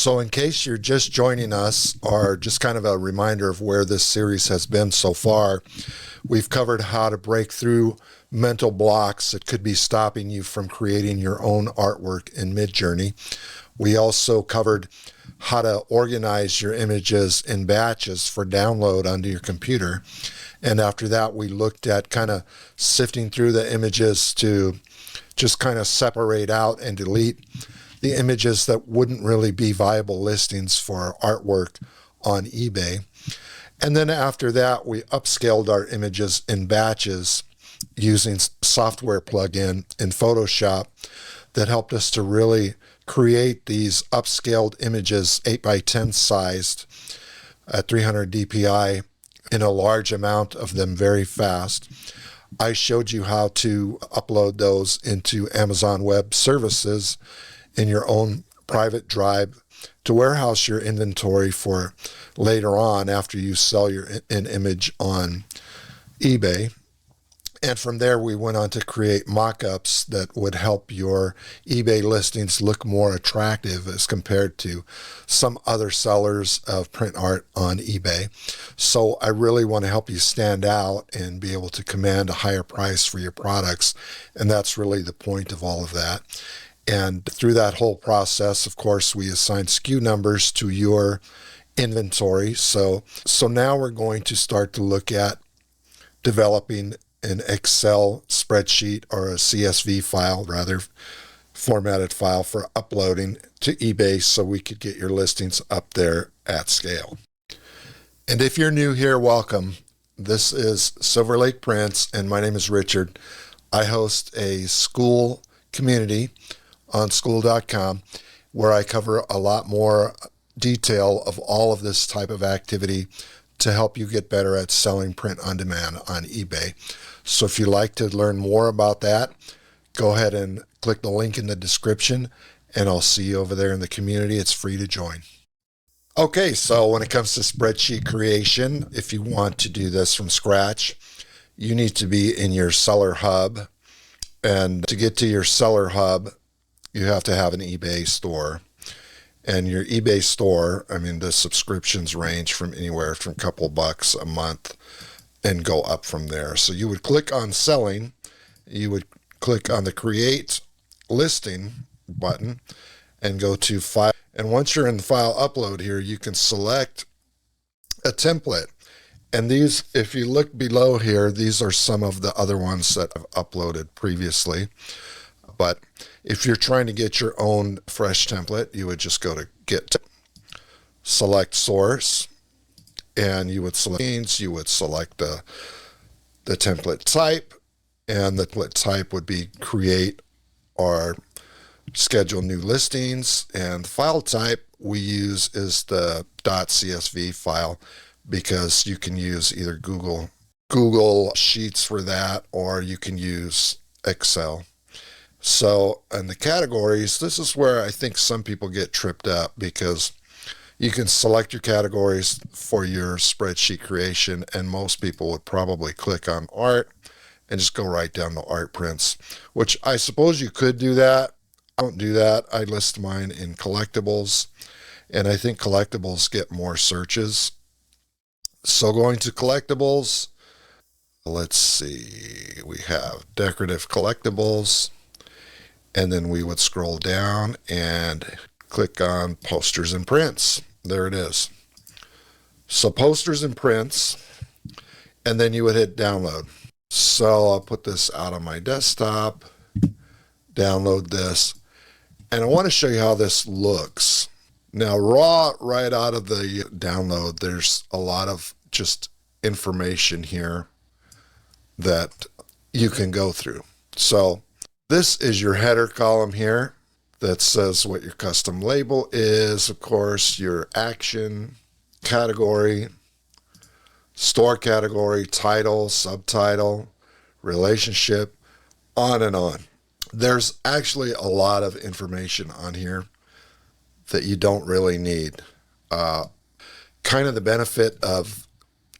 So in case you're just joining us, or just kind of a reminder of where this series has been so far, we've covered how to break through mental blocks that could be stopping you from creating your own artwork in Midjourney. We also covered how to organize your images in batches for download onto your computer. And after that, we looked at kind of sifting through the images to just kind of separate out and delete the images that wouldn't really be viable listings for artwork on eBay. And then after that, we upscaled our images in batches using software plugin in Photoshop that helped us to really create these upscaled images 8x10 sized at 300 dpi in a large amount of them very fast. I showed you how to upload those into Amazon Web Services in your own private drive to warehouse your inventory for later on after you sell an image on eBay. And from there, we went on to create mockups that would help your eBay listings look more attractive as compared to some other sellers of print art on eBay. So I really want to help you stand out and be able to command a higher price for your products. And that's really the point of all of that. And through that whole process, of course, we assign SKU numbers to your inventory. So now we're going to start to look at developing an Excel spreadsheet or a CSV file, rather formatted file for uploading to eBay so we could get your listings up there at scale. And if you're new here, welcome. This is Silver Lake Prints, and my name is Richard. I host a SKOOL community on SKOOL.com where I cover a lot more detail of all of this type of activity to help you get better at selling print on demand on eBay. So if you'd like to learn more about that, go ahead and click the link in the description, and I'll see you over there in the community. It's free to join. Okay, so when it comes to spreadsheet creation, if you want to do this from scratch, you need to be in your seller hub. And to get to your seller hub, you have to have an eBay store. And your eBay store, I mean, the subscriptions range from anywhere from a couple bucks a month and go up from there. So you would click on selling, you would click on the create listing button and go to file. And once you're in the file upload here, you can select a template. And these, if you look below here, these are some of the other ones that I've uploaded previously. But if you're trying to get your own fresh template, you would just go to get, select source, and you would select, you would select the template type, and the template type would be create or schedule new listings, and the file type we use is the .csv file, because you can use either Google Sheets for that, or you can use Excel. So in the categories, this is where I think some people get tripped up, because you can select your categories for your spreadsheet creation, and most people would probably click on art and just go right down to art prints, which I suppose you could do that. I don't do that. I list mine in collectibles, and I think collectibles get more searches. So going to collectibles, let's see, we have decorative collectibles, and then we would scroll down and click on posters and prints. There it is. So posters and prints, and then you would hit download. So I'll put this out on my desktop, download this, and I want to show you how this looks. Now, raw right out of the download, there's a lot of just information here that you can go through. So this is your header column here that says what your custom label is, of course, your action, category, store category, title, subtitle, relationship, on and on. There's actually a lot of information on here that you don't really need. Kind of the benefit of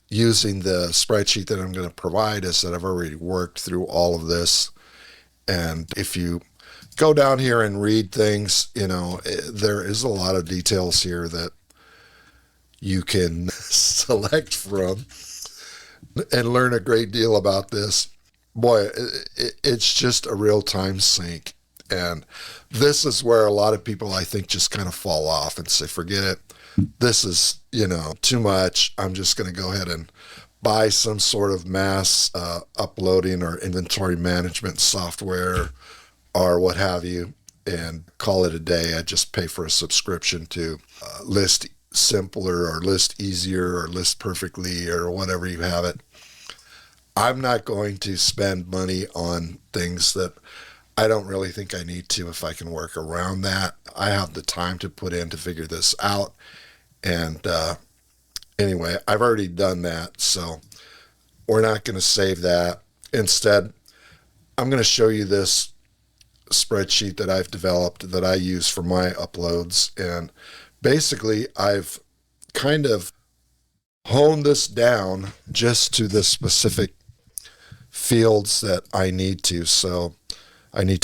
using the spreadsheet that I'm going to provide is that I've already worked through all of this. And if you go down here and read things. You know, there is a lot of details here that you can select from and learn a great deal about this. Boy, it's just a real-time sync. And this is where a lot of people, I think, just kind of fall off and say, forget it. This is, you know, too much. I'm just going to go ahead and buy some sort of mass uploading or inventory management software or what have you and call it a day. I just pay for a subscription to List Simpler or List Easier or List Perfectly or whatever you have it. I'm not going to spend money on things that I don't really think I need to if I can work around that. I have the time to put in to figure this out. And anyway, I've already done that, so we're not going to save that. Instead, I'm going to show you this spreadsheet that I've developed that I use for my uploads. And basically, I've kind of honed this down just to the specific fields that I need to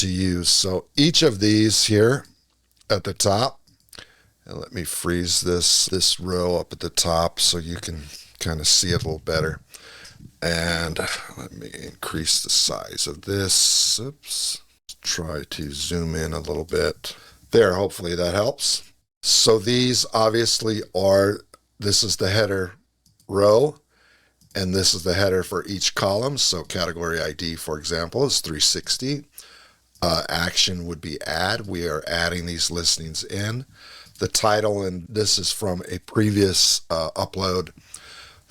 use. So each of these here at the top, and let me freeze this row up at the top so you can kind of see it a little better. And let me increase the size of this. Oops. Try to zoom in a little bit. There, hopefully that helps. So these obviously this is the header row, and this is the header for each column. So category ID, for example, is 360. Action would be add. We are adding these listings in. The title, and this is from a previous upload.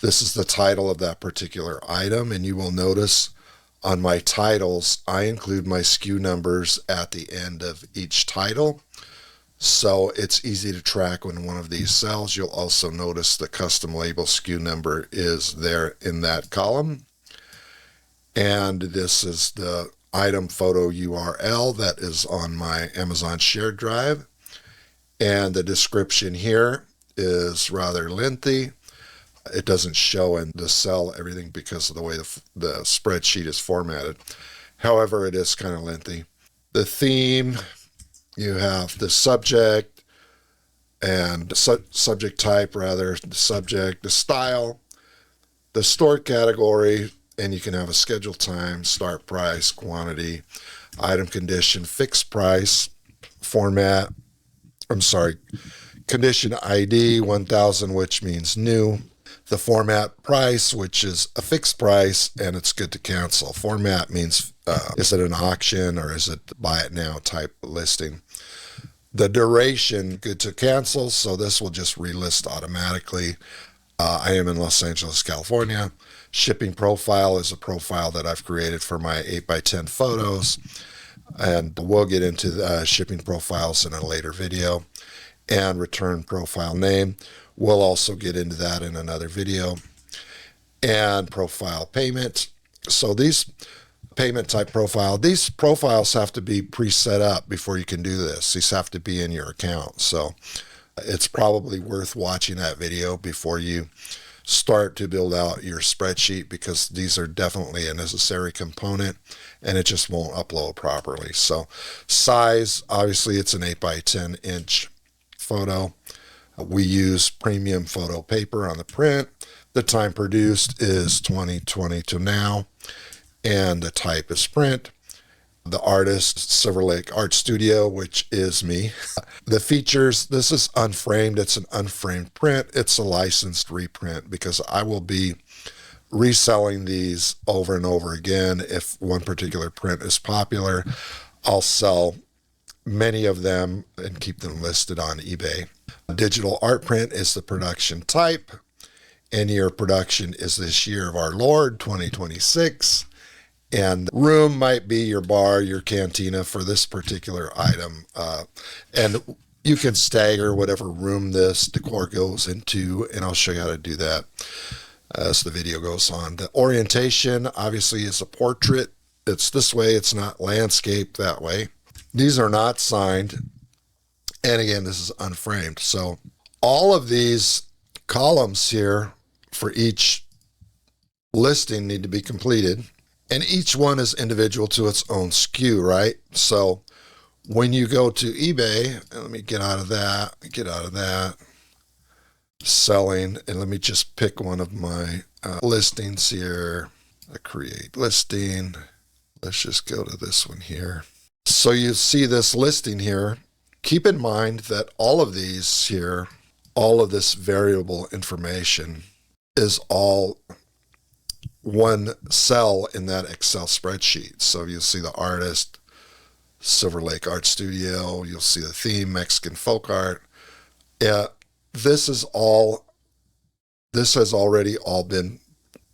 This is the title of that particular item, and you will notice on my titles, I include my SKU numbers at the end of each title. So it's easy to track when one of these sells. You'll also notice the custom label SKU number is there in that column. And this is the item photo URL that is on my Amazon shared drive. And the description here is rather lengthy. It doesn't show in the cell everything because of the way the spreadsheet is formatted. However, it is kind of lengthy. The theme, you have the subject and subject type, rather, the subject, the style, the stored category, and you can have a schedule time, start price, quantity, item condition, fixed price, format, condition ID 1000, which means new. The format price, which is a fixed price, and it's good to cancel. Format means, is it an auction or is it buy it now type listing? The duration, good to cancel, so this will just relist automatically. I am in Los Angeles, California. Shipping profile is a profile that I've created for my 8x10 photos, and we'll get into the shipping profiles in a later video. And return profile name, we'll also get into that in another video. And profile payment. So these payment type profile, these profiles have to be pre-set up before you can do this. These have to be in your account. So it's probably worth watching that video before you start to build out your spreadsheet, because these are definitely a necessary component and it just won't upload properly. So size, obviously it's an 8x10 inch photo. We use premium photo paper on the print. The time produced is 2020 to now, and the type is print. The artist, Silver Lake Art Studio, which is me. The features, this is unframed. It's an unframed print. It's a licensed reprint because I will be reselling these over and over again. If one particular print is popular, I'll sell many of them and keep them listed on eBay. Digital art print is the production type, and your production is this year of our Lord 2026. And room might be your bar, your cantina for this particular item. And you can stagger whatever room this decor goes into, and I'll show you how to do that as the video goes on. The orientation obviously is a portrait. It's this way, it's not landscape that way. These are not signed. And again, this is unframed. So all of these columns here for each listing need to be completed. And each one is individual to its own SKU, right? So When you go to eBay, and let me get out of that, selling, and let me just pick one of my listings here. Create listing. Let's just go to this one here. So you see this listing here. Keep in mind that all of these here, all of this variable information is all one cell in that Excel spreadsheet. So you'll see the artist, Silver Lake Art Studio. You'll see the theme, Mexican folk art. Yeah, this has already all been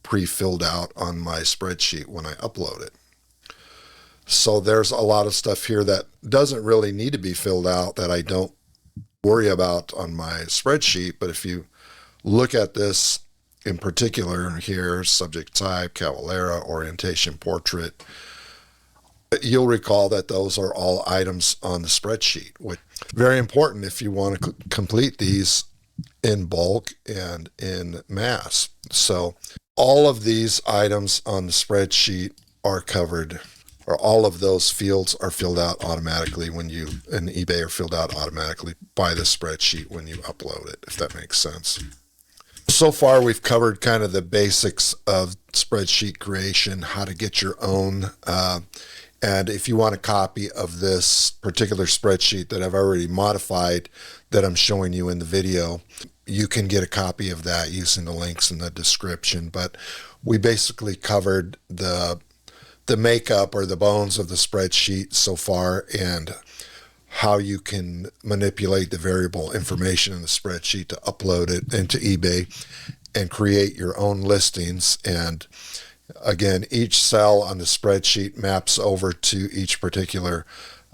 pre-filled out on my spreadsheet when I upload it. So there's a lot of stuff here that doesn't really need to be filled out that I don't worry about on my spreadsheet. But if you look at this in particular here, subject type, Cavalera, orientation, portrait, you'll recall that those are all items on the spreadsheet, which is very important if you want to complete these in bulk and in mass. So all of these items on the spreadsheet are covered, or all of those fields are filled out automatically when you, in eBay, are filled out automatically by the spreadsheet when you upload it, if that makes sense. So far, we've covered kind of the basics of spreadsheet creation, how to get your own. And if you want a copy of this particular spreadsheet that I've already modified that I'm showing you in the video, you can get a copy of that using the links in the description. But we basically covered the makeup or the bones of the spreadsheet so far, and how you can manipulate the variable information in the spreadsheet to upload it into eBay and create your own listings. And again, each cell on the spreadsheet maps over to each particular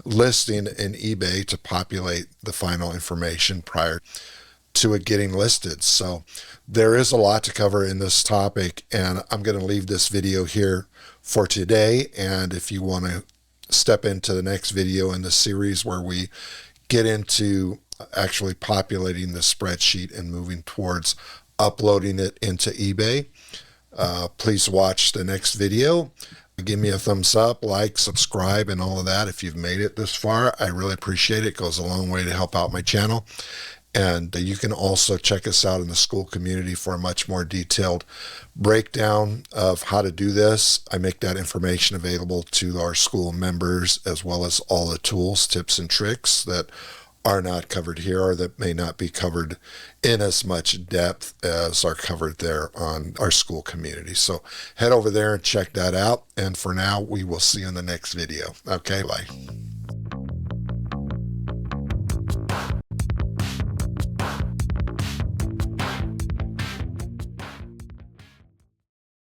listing in eBay to populate the final information prior to it getting listed. So there is a lot to cover in this topic, and I'm going to leave this video here for today. And if you want to step into the next video in the series where we get into actually populating the spreadsheet and moving towards uploading it into eBay, please watch the next video. Give me a thumbs up, like, subscribe, and all of that. If you've made it this far, I really appreciate it. It goes a long way to help out my channel. And you can also check us out in the SKOOL community for a much more detailed breakdown of how to do this. I make that information available to our SKOOL members, as well as all the tools, tips, and tricks that are not covered here, or that may not be covered in as much depth as are covered there on our SKOOL community. So head over there and check that out. And for now, we will see you in the next video. Okay, bye.